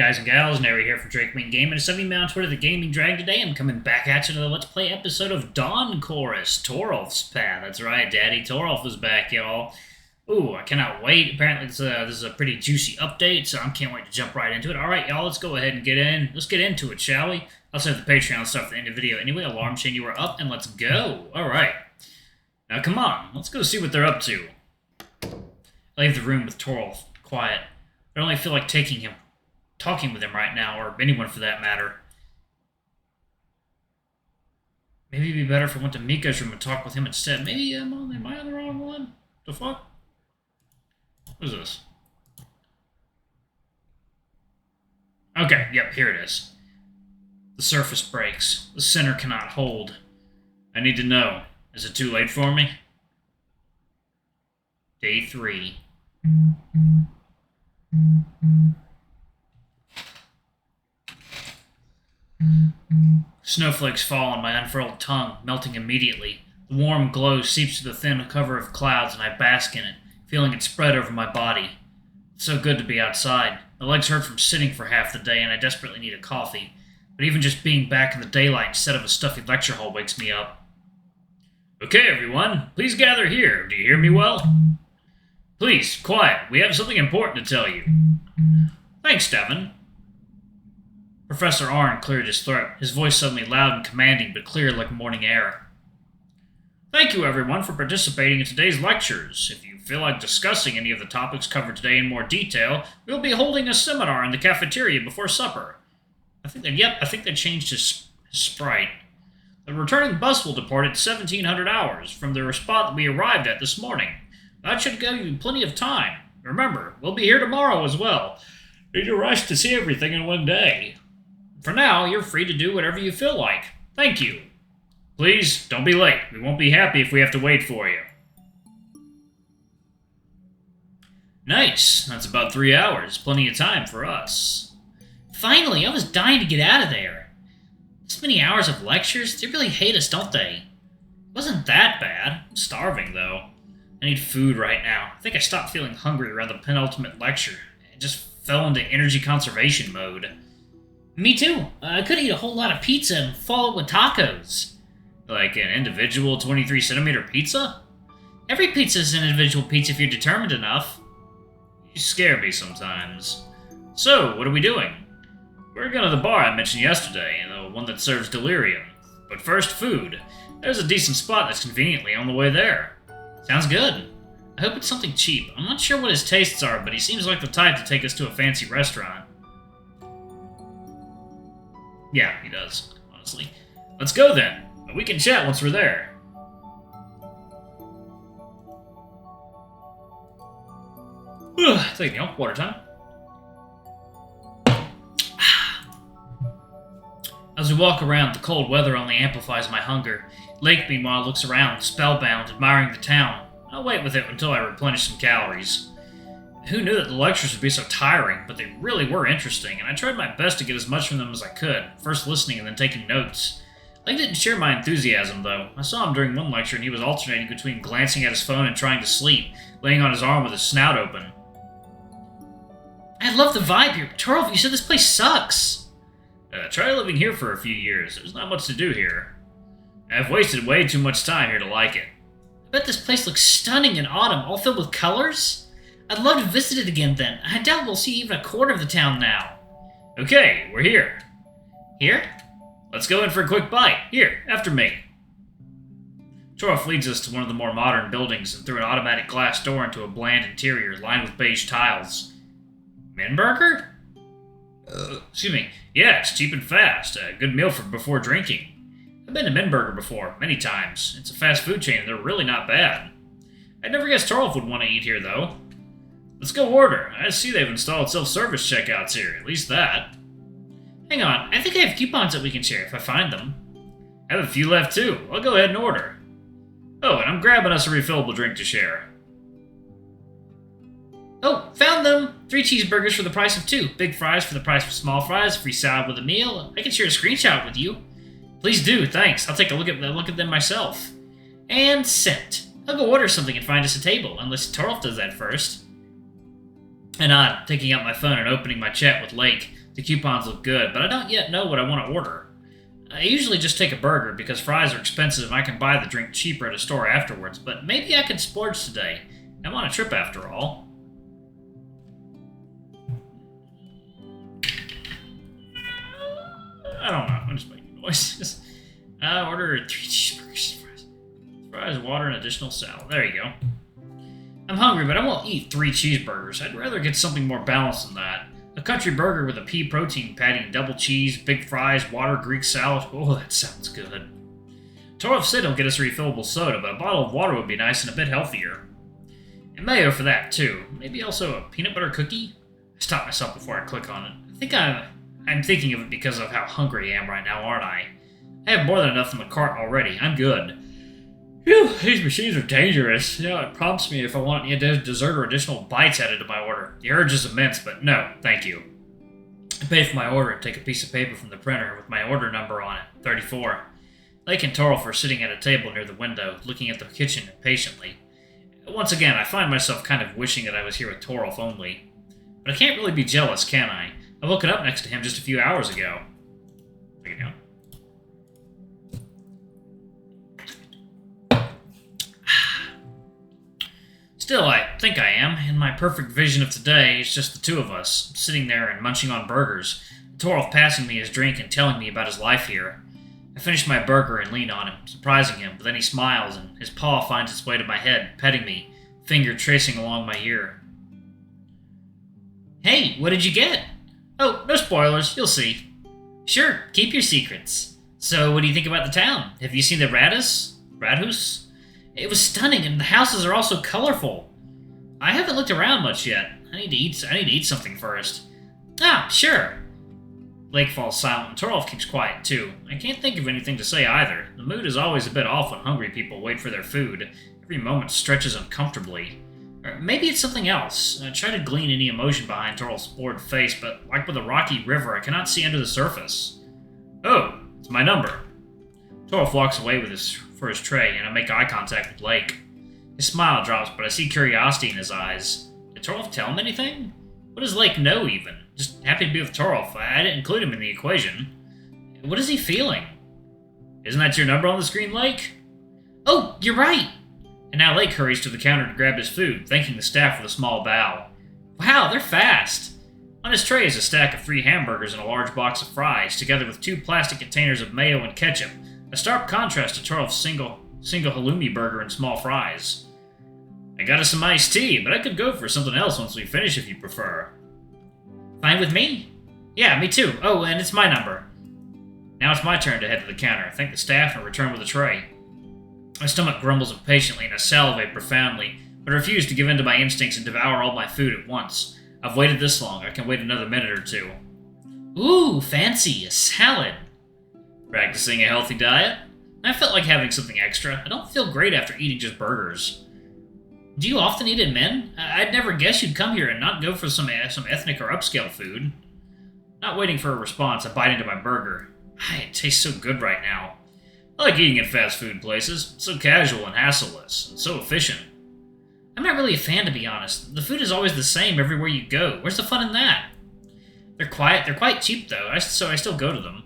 guys and gals, Nary here from Drake Wing Gaming. It's me on Twitter, the Gaming Drag. Today I'm coming back at you to the Let's Play episode of Dawn Chorus, Torulf's Path. That's right, Daddy Torulf is back, y'all. Ooh, I cannot wait. Apparently this is a pretty juicy update, so I can't wait to jump right into it. Alright, y'all, let's go ahead and get in. Let's get into it, shall we? I'll save the Patreon stuff at the end of the video. Anyway, alarm chain, you are up, and let's go. Alright. Now, come on. Let's go see what they're up to. Leave the room with Torulf. Quiet. I don't really feel like talking with him right now, or anyone for that matter. Maybe it'd be better if I went to Mika's room and talked with him instead. Maybe am I on the wrong one? The fuck? What is this? Okay, yep, here it is. The surface breaks. The center cannot hold. I need to know. Is it too late for me? Day 3. Snowflakes fall on my unfurled tongue, melting immediately. The warm glow seeps through the thin cover of clouds, and I bask in it, feeling it spread over my body. It's so good to be outside. My legs hurt from sitting for half the day, and I desperately need a coffee. But even just being back in the daylight instead of a stuffy lecture hall wakes me up. Okay, everyone, please gather here. Do you hear me well? Please, quiet. We have something important to tell you. Thanks, Devon. Professor Arn cleared his throat, his voice suddenly loud and commanding, but clear like morning air. Thank you, everyone, for participating in today's lectures. If you feel like discussing any of the topics covered today in more detail, we'll be holding a seminar in the cafeteria before supper. I think they changed his sprite. The returning bus will depart at 1700 hours from the spot that we arrived at this morning. That should give you plenty of time. Remember, we'll be here tomorrow as well. Need to rush to see everything in one day. For now, you're free to do whatever you feel like. Thank you. Please, don't be late. We won't be happy if we have to wait for you. Nice. That's about 3 hours. Plenty of time for us. Finally, I was dying to get out of there. This many hours of lectures, they really hate us, don't they? It wasn't that bad. I'm starving, though. I need food right now. I think I stopped feeling hungry around the penultimate lecture. I just fell into energy conservation mode. Me too. I could eat a whole lot of pizza and follow it with tacos. Like an individual 23-centimeter pizza? Every pizza is an individual pizza if you're determined enough. You scare me sometimes. So, what are we doing? We're going to the bar I mentioned yesterday, the one that serves delirium. But first, food. There's a decent spot that's conveniently on the way there. Sounds good. I hope it's something cheap. I'm not sure what his tastes are, but he seems like the type to take us to a fancy restaurant. Yeah, he does, honestly. Let's go then. We can chat once we're there. Take me off. Water time. As we walk around, the cold weather only amplifies my hunger. Lake, meanwhile, looks around, spellbound, admiring the town. I'll wait with it until I replenish some calories. Who knew that the lectures would be so tiring, but they really were interesting, and I tried my best to get as much from them as I could, first listening and then taking notes. Lake didn't share my enthusiasm, though. I saw him during one lecture, and he was alternating between glancing at his phone and trying to sleep, laying on his arm with his snout open. I love the vibe here, but Torulf, you said this place sucks. Try living here for a few years. There's not much to do here. I've wasted way too much time here to like it. I bet this place looks stunning in autumn, all filled with colors. I'd love to visit it again then. I doubt we'll see even a quarter of the town now. Okay, we're here. Here? Let's go in for a quick bite. Here, after me. Torulf leads us to one of the more modern buildings and through an automatic glass door into a bland interior lined with beige tiles. Minburger? Excuse me. Yeah, it's cheap and fast. A good meal for before drinking. I've been to Minburger before, many times. It's a fast food chain and they're really not bad. I'd never guessed Torulf would want to eat here, though. Let's go order. I see they've installed self-service checkouts here, at least that. Hang on, I think I have coupons that we can share if I find them. I have a few left, too. I'll go ahead and order. Oh, and I'm grabbing us a refillable drink to share. Oh, found them! 3 cheeseburgers for the price of 2. Big fries for the price of small fries. Free salad with a meal. I can share a screenshot with you. Please do, thanks. I'll take a look at them myself. And sent. I'll go order something and find us a table, unless Torulf does that first. I nod, taking out my phone and opening my chat with Lake. The coupons look good, but I don't yet know what I want to order. I usually just take a burger because fries are expensive and I can buy the drink cheaper at a store afterwards, but maybe I could splurge today. I'm on a trip after all. I don't know, I'm just making noises. Order 3 cheeseburgers, fries, water, and additional salad. There you go. I'm hungry, but I won't eat 3 cheeseburgers. I'd rather get something more balanced than that. A country burger with a pea protein patty and double cheese, big fries, water, Greek salad. Oh, that sounds good. Torulf said he'll get us a refillable soda, but a bottle of water would be nice and a bit healthier. And mayo for that, too. Maybe also a peanut butter cookie? I stop myself before I click on it. I think I'm thinking of it because of how hungry I am right now, aren't I? I have more than enough in the cart already. I'm good. Phew, these machines are dangerous. It prompts me if I want any dessert or additional bites added to my order. The urge is immense, but no, thank you. I pay for my order and take a piece of paper from the printer with my order number on it, 34. Lake and Torulf are sitting at a table near the window, looking at the kitchen impatiently. Once again, I find myself kind of wishing that I was here with Torulf only. But I can't really be jealous, can I? I woke up next to him just a few hours ago. Take it down. Still, I think I am. In my perfect vision of today, it's just the two of us, sitting there and munching on burgers, Torulf passing me his drink and telling me about his life here. I finish my burger and lean on him, surprising him, but then he smiles and his paw finds its way to my head, petting me, finger tracing along my ear. Hey, what did you get? Oh, no spoilers, you'll see. Sure, keep your secrets. So, what do you think about the town? Have you seen the Radhus? It was stunning, and the houses are also colorful. I haven't looked around much yet. I need to eat something first. Ah, sure. Lake falls silent, and Torulf keeps quiet, too. I can't think of anything to say either. The mood is always a bit off when hungry people wait for their food. Every moment stretches uncomfortably. Or maybe it's something else. I try to glean any emotion behind Torulf's bored face, but like with a rocky river, I cannot see under the surface. Oh, it's my number. Torulf walks away for his tray, and I make eye contact with Lake. His smile drops, but I see curiosity in his eyes. Did Torulf tell him anything? What does Lake know, even? Just happy to be with Torulf. I didn't include him in the equation. What is he feeling? Isn't that your number on the screen, Lake? Oh, you're right! And now Lake hurries to the counter to grab his food, thanking the staff with a small bow. Wow, they're fast! On his tray is a stack of 3 hamburgers and a large box of fries, together with 2 plastic containers of mayo and ketchup, a stark contrast to Torulf's single halloumi burger and small fries. I got us some iced tea, but I could go for something else once we finish if you prefer. Fine with me? Yeah, me too. Oh, and it's my number. Now it's my turn to head to the counter, thank the staff, and return with a tray. My stomach grumbles impatiently and I salivate profoundly, but refuse to give in to my instincts and devour all my food at once. I've waited this long, I can wait another minute or 2. Ooh, fancy, a salad. Practicing a healthy diet? I felt like having something extra. I don't feel great after eating just burgers. Do you often eat in men? I'd never guess you'd come here and not go for some ethnic or upscale food. Not waiting for a response, I bite into my burger. It tastes so good right now. I like eating at fast food places. It's so casual and hassleless, and so efficient. I'm not really a fan, to be honest. The food is always the same everywhere you go. Where's the fun in that? They're quite cheap, though, so I still go to them.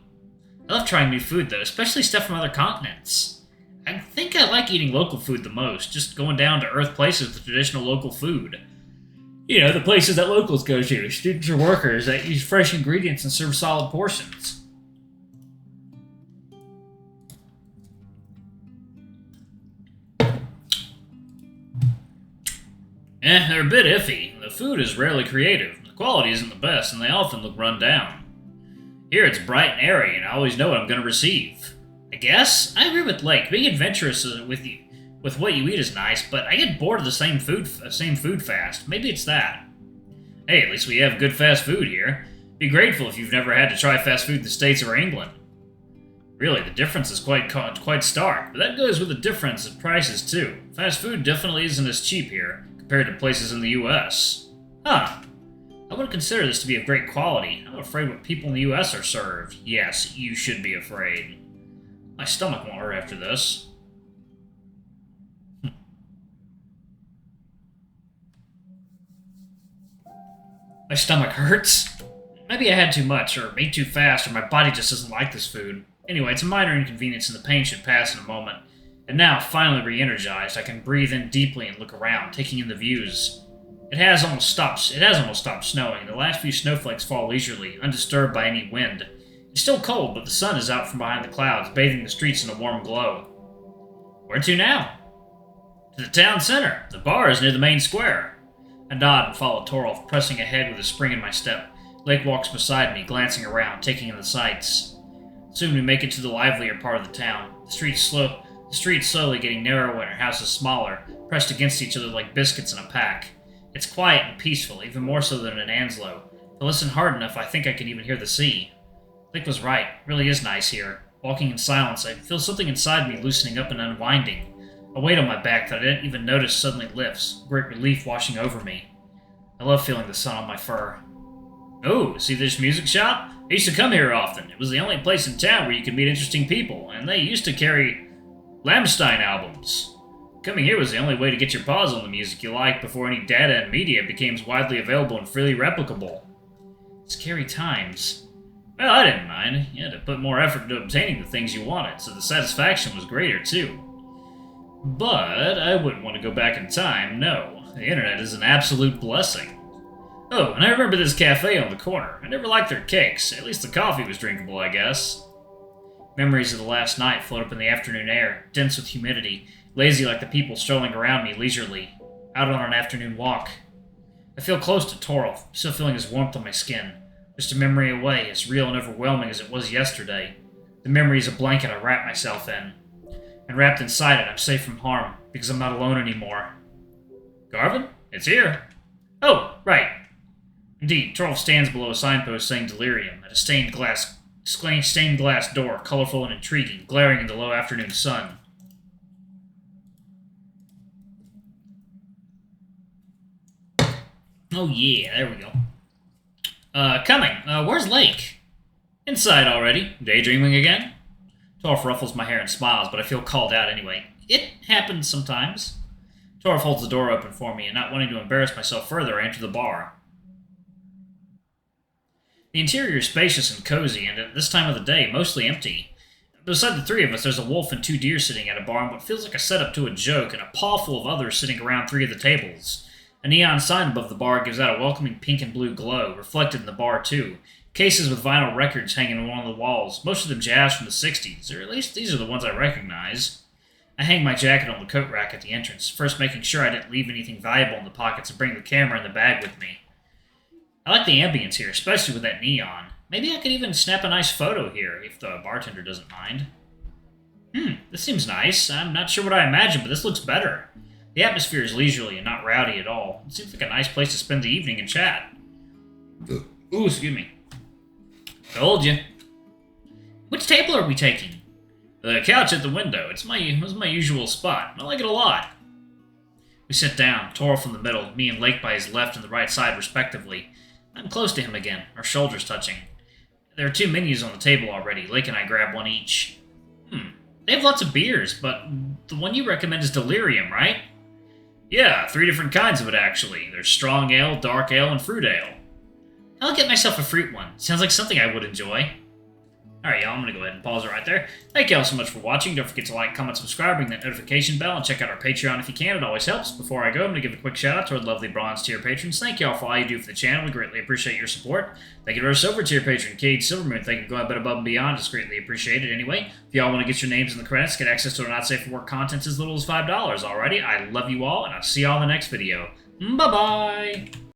I love trying new food, though, especially stuff from other continents. I think I like eating local food the most, just going down to earth places with traditional local food. You know, the places that locals go to, students or workers that use fresh ingredients and serve solid portions. They're a bit iffy. The food is rarely creative, the quality isn't the best, and they often look run down. Here it's bright and airy, and I always know what I'm going to receive. I guess? I agree with Lake. Being adventurous with what you eat is nice, but I get bored of the same food fast. Maybe it's that. Hey, at least we have good fast food here. Be grateful if you've never had to try fast food in the States or England. Really, the difference is quite stark, but that goes with the difference in prices too. Fast food definitely isn't as cheap here, compared to places in the US. Huh. I would consider this to be of great quality. I'm afraid what people in the US are served. Yes, you should be afraid. My stomach won't hurt after this. My stomach hurts? Maybe I had too much, or ate too fast, or my body just doesn't like this food. Anyway, it's a minor inconvenience and the pain should pass in a moment. And now, finally re-energized, I can breathe in deeply and look around, taking in the views. It has almost stopped snowing, and the last few snowflakes fall leisurely, undisturbed by any wind. It's still cold, but the sun is out from behind the clouds, bathing the streets in a warm glow. Where to now? To the town center. The bar is near the main square. I nod and follow Torulf, pressing ahead with a spring in my step. Lake walks beside me, glancing around, taking in the sights. Soon we make it to the livelier part of the town. The streets slowly getting narrower and our houses smaller, pressed against each other like biscuits in a pack. It's quiet and peaceful, even more so than in Anslow. If I listen hard enough, I think I can even hear the sea. Lake was right. It really is nice here. Walking in silence, I feel something inside me loosening up and unwinding. A weight on my back that I didn't even notice suddenly lifts, great relief washing over me. I love feeling the sun on my fur. Oh, see this music shop? I used to come here often. It was the only place in town where you could meet interesting people, and they used to carry Lamstein albums. Coming here was the only way to get your paws on the music you like before any data and media became widely available and freely replicable. Scary times. Well, I didn't mind. You had to put more effort into obtaining the things you wanted, so the satisfaction was greater, too. But I wouldn't want to go back in time, no. The internet is an absolute blessing. Oh, and I remember this cafe on the corner. I never liked their cakes. At least the coffee was drinkable, I guess. Memories of the last night float up in the afternoon air, dense with humidity, lazy like the people strolling around me leisurely, out on an afternoon walk. I feel close to Torulf, still feeling his warmth on my skin. Just a memory away, as real and overwhelming as it was yesterday. The memory is a blanket I wrap myself in. And wrapped inside it, I'm safe from harm, because I'm not alone anymore. Carvine? It's here. Oh, right. Indeed, Torulf stands below a signpost saying delirium, at a stained glass door, colorful and intriguing, glaring in the low afternoon sun. Oh yeah, there we go. Coming. Where's Lake? Inside already. Daydreaming again? Torulf ruffles my hair and smiles, but I feel called out anyway. It happens sometimes. Torulf holds the door open for me, and not wanting to embarrass myself further, I enter the bar. The interior is spacious and cozy, and at this time of the day, mostly empty. Beside the three of us, there's a wolf and two deer sitting at a bar in what feels like a setup to a joke, and a paw full of others sitting around three of the tables. A neon sign above the bar gives out a welcoming pink and blue glow, reflected in the bar too. Cases with vinyl records hanging on one of the walls, most of them jazz from the 60s, or at least these are the ones I recognize. I hang my jacket on the coat rack at the entrance, first making sure I didn't leave anything valuable in the pockets and bring the camera and the bag with me. I like the ambience here, especially with that neon. Maybe I could even snap a nice photo here, if the bartender doesn't mind. This seems nice. I'm not sure what I imagined, but this looks better. The atmosphere is leisurely and not rowdy at all. It seems like a nice place to spend the evening and chat. Ooh, excuse me. Told you. Which table are we taking? The couch at the window. It's my usual spot. I like it a lot. We sit down, Torulf in the middle, me and Lake by his left and the right side respectively. I'm close to him again, our shoulders touching. There are two menus on the table already. Lake and I grab one each. They have lots of beers, but the one you recommend is delirium, right? Yeah, 3 different kinds of it actually. There's strong ale, dark ale, and fruit ale. I'll get myself a fruit one. Sounds like something I would enjoy. Alright, y'all, I'm going to go ahead and pause it right there. Thank y'all so much for watching. Don't forget to like, comment, subscribe, ring that notification bell, and check out our Patreon if you can. It always helps. Before I go, I'm going to give a quick shout out to our lovely bronze tier patrons. Thank y'all for all you do for the channel. We greatly appreciate your support. Thank you to our silver tier patron, Cade Silvermoon. Thank you for going a bit above and beyond. It's greatly appreciated. Anyway, if y'all want to get your names in the credits, get access to our Not Safe for Work content as little as $5. Alrighty, I love you all, and I'll see y'all in the next video. Bye-bye!